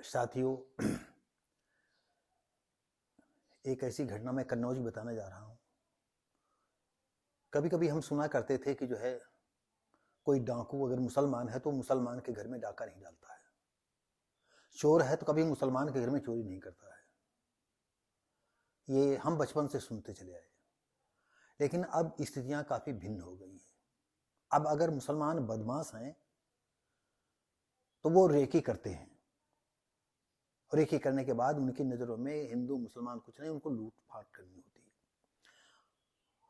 साथियों, एक ऐसी घटना मैं कन्नौज बताने जा रहा हूँ। कभी कभी हम सुना करते थे कि कोई डाकू अगर मुसलमान है तो मुसलमान के घर में डाका नहीं डालता है, चोर है तो कभी मुसलमान के घर में चोरी नहीं करता है। ये हम बचपन से सुनते चले आए, लेकिन अब स्थितियां काफी भिन्न हो गई हैं। अब अगर मुसलमान बदमाश हैं तो वो रेकी करते हैं, और रेकी करने के बाद उनकी नजरों में हिंदू मुसलमान कुछ नहीं, उनको लूट फाट करनी होती है।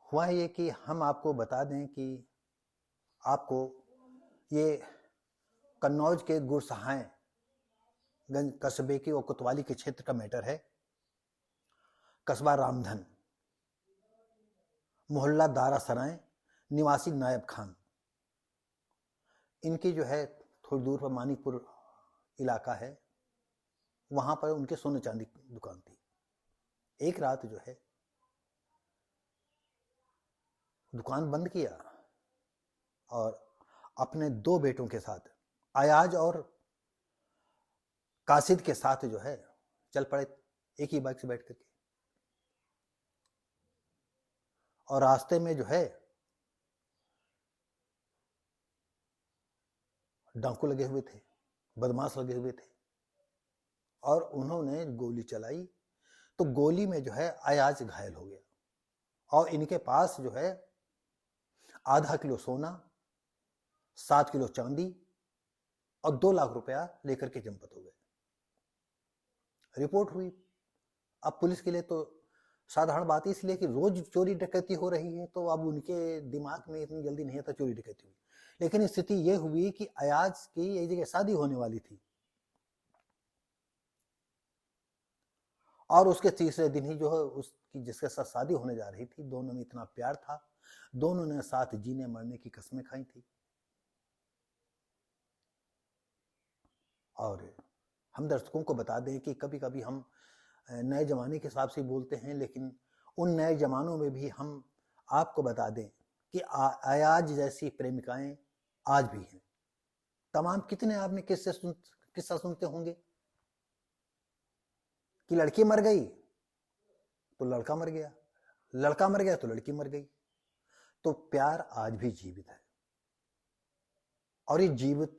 हुआ ये कि हम आपको बता दें कि आपको ये कन्नौज के गुरसहायगंज कस्बे की और कोतवाली के क्षेत्र का मैटर है। कस्बा रामधन, मोहल्ला दारा सराय, निवासी नायब खान। इनकी थोड़ी दूर पर मानिकपुर इलाका है, वहां पर उनके सोने चांदी की दुकान थी। एक रात दुकान बंद किया और अपने दो बेटों के साथ, अयाज और कासिद के साथ चल पड़े, एक ही बाइक से बैठ करके। और रास्ते में डाकू लगे हुए थे, बदमाश लगे हुए थे, और उन्होंने गोली चलाई तो गोली में अयाज घायल हो गया। और इनके पास आधा किलो सोना, 7 किलो चांदी और 2 लाख रुपया लेकर के जंपत हो गए। रिपोर्ट हुई। अब पुलिस के लिए तो साधारण बात है, इसलिए कि रोज चोरी डकैती हो रही है, तो अब उनके दिमाग में इतनी जल्दी नहीं आता चोरी डकैती हुई। लेकिन स्थिति यह हुई कि अयाज की एक जगह शादी होने वाली थी, और उसके तीसरे दिन ही उसकी जिसके साथ शादी होने जा रही थी, दोनों में इतना प्यार था, दोनों ने साथ जीने मरने की कस्में खाई थी। और हम दर्शकों को बता दें कि कभी कभी हम नए जमाने के हिसाब से बोलते हैं, लेकिन उन नए जमानों में भी हम आपको बता दें कि अयाज जैसी प्रेमिकाएं आज भी हैं। तमाम कितने आपने किस्सा सुनते होंगे कि लड़की मर गई तो लड़का मर गया, लड़का मर गया तो लड़की मर गई। तो प्यार आज भी जीवित है, और ये जीवित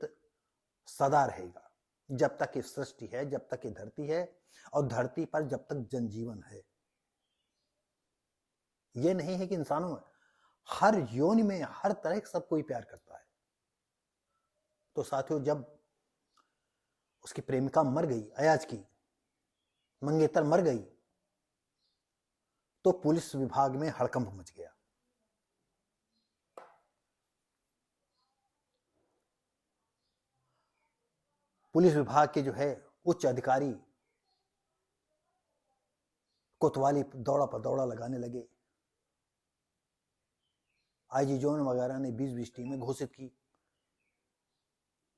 सदा रहेगा जब तक ये सृष्टि है, जब तक ये धरती है, और धरती पर जब तक जनजीवन है। ये नहीं है कि इंसानों में हर योनि में हर तरह का सब कोई प्यार करता है। तो साथियों, जब उसकी प्रेमिका मर गई, अयाज की मंगेतर मर गई, तो पुलिस विभाग में हड़कंप मच गया। पुलिस विभाग के उच्च अधिकारी कोतवाली दौड़ा पर दौड़ा लगाने लगे। आईजी जोन वगैरह ने 20-20 टीमें घोषित की।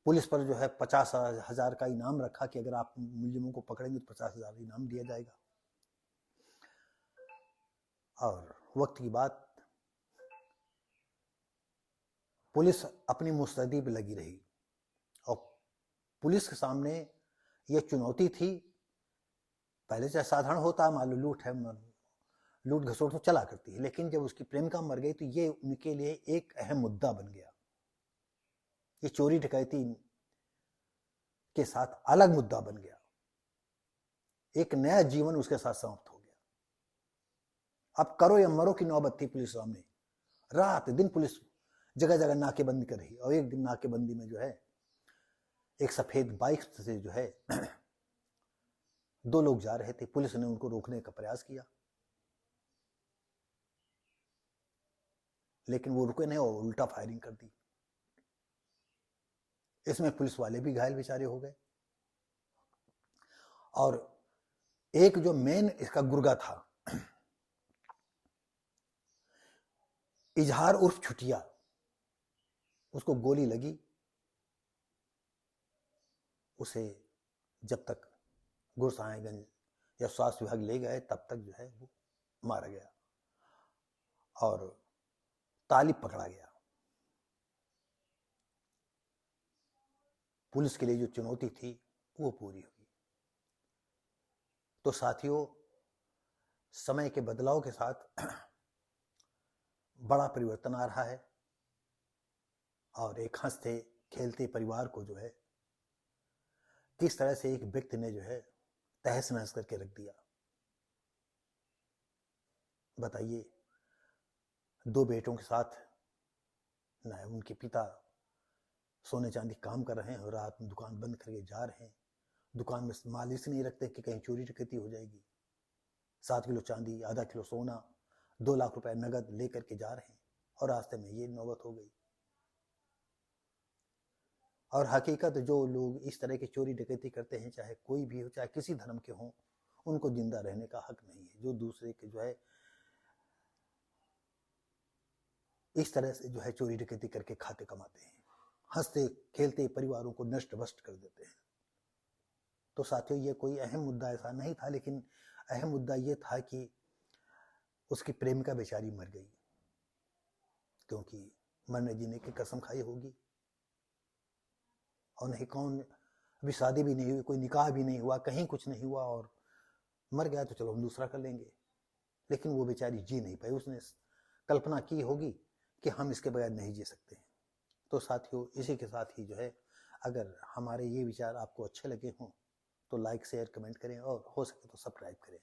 पुलिस पर 50,000 का इनाम रखा कि अगर आप मुलजिमों को पकड़ेंगे तो 50,000 इनाम दिया जाएगा। और वक्त की बात, पुलिस अपनी मुस्तैदी पे लगी रही, और पुलिस के सामने यह चुनौती थी। पहले से साधारण होता, मान लो लूट है, लूट घसोट तो चला करती है, लेकिन जब उसकी प्रेमिका मर गई तो ये उनके लिए एक अहम मुद्दा बन गया। ये चोरी डकैती के साथ अलग मुद्दा बन गया। एक नया जीवन उसके साथ समाप्त हो गया। अब करो या मरो की नौबत थी पुलिस सामने। रात दिन पुलिस जगह जगह नाकेबंदी कर रही। और एक दिन नाकेबंदी में एक सफेद बाइक से 2 लोग जा रहे थे। पुलिस ने उनको रोकने का प्रयास किया, लेकिन वो रुके नहीं और उल्टा फायरिंग कर दी। इसमें पुलिस वाले भी घायल बेचारे हो गए। और एक जो मेन इसका गुर्गा था, इजहार उर्फ छुटिया, उसको गोली लगी। उसे जब तक गुरसहायगंज या स्वास्थ्य विभाग ले गए तब तक वो मारा गया और तालिब पकड़ा गया। पुलिस के लिए जो चुनौती थी वो पूरी हुई। तो साथियों, समय के बदलाव के साथ बड़ा परिवर्तन आ रहा है और एक हंसते खेलते परिवार को जो है किस तरह से एक व्यक्ति ने जो है तहस नहस करके रख दिया। बताइए, दो बेटों के साथ न उनके पिता सोने चांदी काम कर रहे हैं और रात में दुकान बंद करके जा रहे हैं। दुकान में माल इसलिए नहीं रखते कि कहीं चोरी डकैती हो जाएगी। 7 किलो चांदी, आधा किलो सोना, 2 लाख रुपए नगद लेकर के जा रहे हैं और रास्ते में ये नौबत हो गई। और हकीकत, जो लोग इस तरह की चोरी डकैती करते हैं, चाहे कोई भी हो, चाहे किसी धर्म के हों, उनको जिंदा रहने का हक नहीं है। जो दूसरे के जो है इस तरह से जो है चोरी डकैती करके खाते कमाते हैं, हंसते खेलते परिवारों को नष्ट भ्रष्ट कर देते हैं। तो साथियों, ये कोई अहम मुद्दा ऐसा नहीं था, लेकिन अहम मुद्दा ये था कि उसकी प्रेमिका बेचारी मर गई, क्योंकि मरने जीने की कसम खाई होगी। और नहीं कौन, अभी शादी भी नहीं हुई, कोई निकाह भी नहीं हुआ, कहीं कुछ नहीं हुआ और मर गया तो चलो हम दूसरा कर लेंगे। लेकिन वो बेचारी जी नहीं पाई। उसने कल्पना की होगी कि हम इसके बगैर नहीं जी सकते हैं। तो साथियों, इसी के साथ ही जो है, अगर हमारे ये विचार आपको अच्छे लगे हों तो लाइक शेयर कमेंट करें और हो सके तो सब्सक्राइब करें।